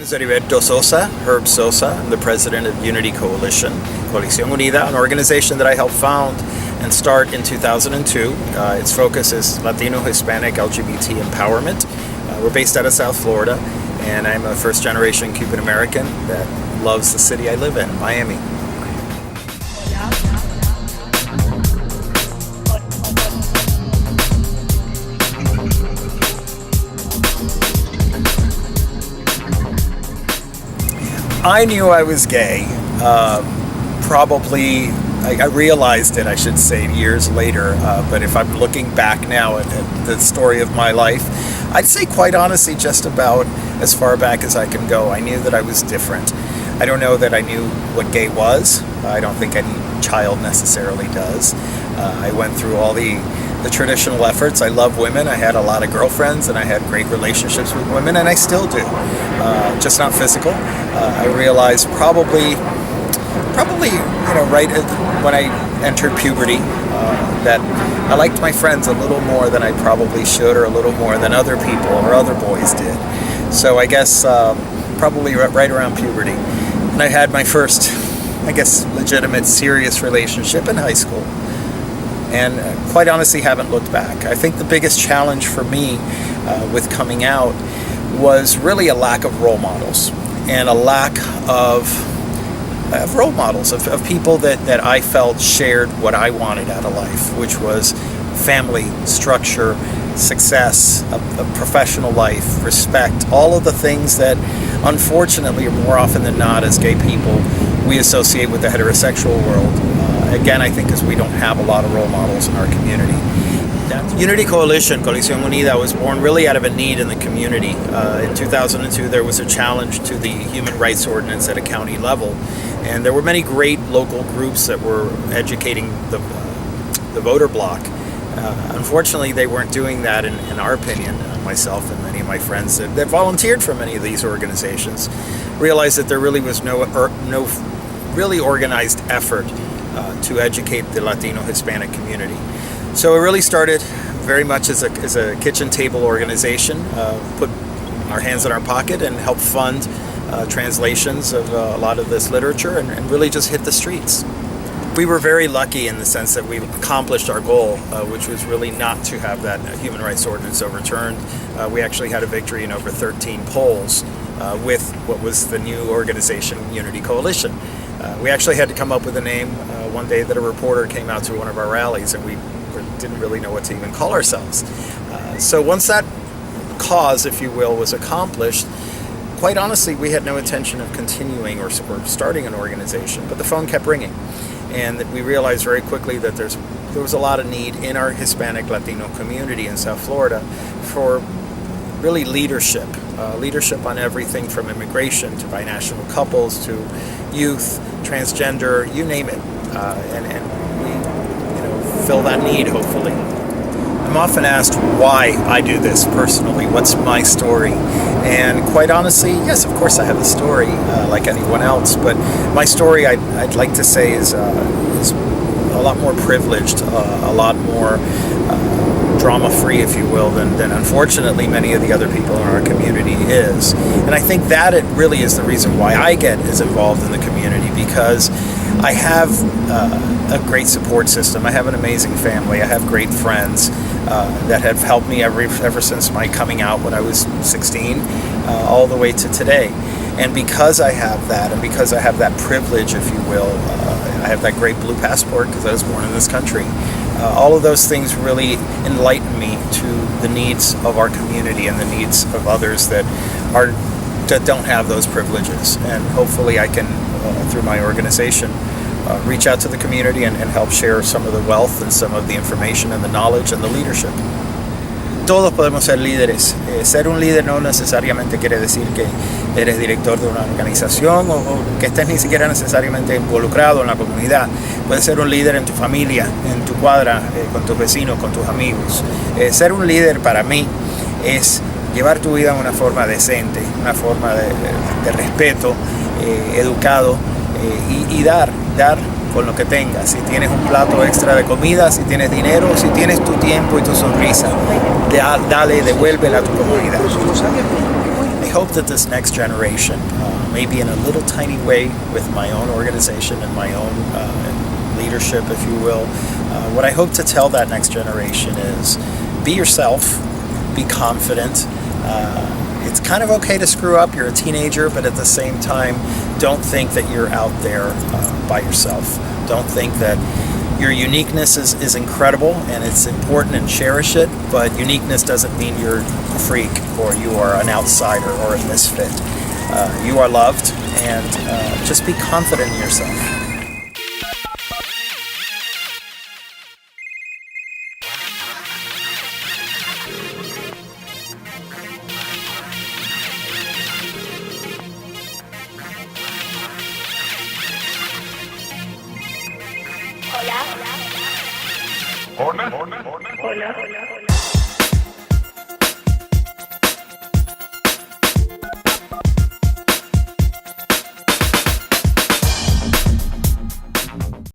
is Aberto Sosa, Herb Sosa. I'm the president of Unity Coalition, Coalición Unida, an organization that I helped found and start in 2002. Its focus is Latino, Hispanic, LGBT empowerment. We're based out of South Florida, and I'm a first-generation Cuban American that loves the city I live in, Miami. I knew I was gay, probably, I realized it, I should say, years later, but if I'm looking back now at the story of my life, I'd say quite honestly just about as far back as I can go. I knew that I was different. I don't know that I knew what gay was. I don't think any child necessarily does. I went through all the traditional efforts. I love women. I had a lot of girlfriends and I had great relationships with women, and I still do, just not physical. I realized probably right when I entered puberty that I liked my friends a little more than I probably should, or a little more than other people or other boys did. So I guess probably right around puberty. And I had my first, I guess, legitimate, serious relationship in high school. And quite honestly haven't looked back. I think the biggest challenge for me with coming out was really a lack of role models, and a lack of role models, of people that I felt shared what I wanted out of life, which was family, structure, success, a professional life, respect, all of the things that unfortunately, more often than not, as gay people, we associate with the heterosexual world. Again, I think because we don't have a lot of role models in our community. Unity Coalition, Coalición Unida, was born really out of a need in the community. In 2002, there was a challenge to the human rights ordinance at a county level, and there were many great local groups that were educating the voter bloc. Unfortunately, they weren't doing that, in our opinion. Myself and many of my friends that volunteered for many of these organizations realized that there really was no really organized effort to educate the Latino Hispanic community. So it really started very much as a kitchen table organization, put our hands in our pocket and help fund translations of a lot of this literature, and really just hit the streets. We were very lucky in the sense that we accomplished our goal, which was really not to have that human rights ordinance overturned. We actually had a victory in over 13 polls with what was the new organization, Unity Coalition. We actually had to come up with a name one day that a reporter came out to one of our rallies, and we didn't really know what to even call ourselves. So once that cause, if you will, was accomplished, quite honestly, we had no intention of continuing or starting an organization, but the phone kept ringing. And we realized very quickly that there was a lot of need in our Hispanic Latino community in South Florida for really leadership on everything from immigration to binational couples to youth, transgender, you name it, and we fill that need, hopefully. I'm often asked why I do this personally, what's my story, and quite honestly, yes, of course I have a story like anyone else, but my story I'd like to say is a lot more privileged, a lot more drama-free, if you will, than unfortunately many of the other people in our community is. And I think that it really is the reason why I get as involved in the community, because I have a great support system. I have an amazing family. I have great friends that have helped me ever since my coming out when I was 16, all the way to today. And because I have that, and because I have that privilege, if you will, I have that great blue passport because I was born in this country. All of those things really enlighten me to the needs of our community and the needs of others that don't have those privileges. And hopefully I can, through my organization, reach out to the community and help share some of the wealth and some of the information and the knowledge and the leadership. Todos podemos ser líderes. Ser un líder no necesariamente quiere decir que eres director de una organización o que estés ni siquiera necesariamente involucrado en la comunidad. Puedes ser un líder en tu familia, en tu cuadra, con tus vecinos, con tus amigos. Ser un líder para mí es llevar tu vida de una forma decente, una forma de respeto, educado, y dar con lo que tengas. Si tienes un plato extra de comida, si tienes dinero, si tienes tu tiempo y tu sonrisa, dale, devuélvela a tu comunidad. I hope that this next generation, maybe in a little tiny way with my own organization and my own leadership, if you will, what I hope to tell that next generation is be yourself, be confident. It's kind of okay to screw up. You're a teenager, but at the same time, don't think that you're out there by yourself. Don't think that your uniqueness is incredible and it's important, and cherish it, but uniqueness doesn't mean you're a freak or you are an outsider or a misfit. You are loved, and just be confident in yourself. Hola. Hola. Hola. Hola.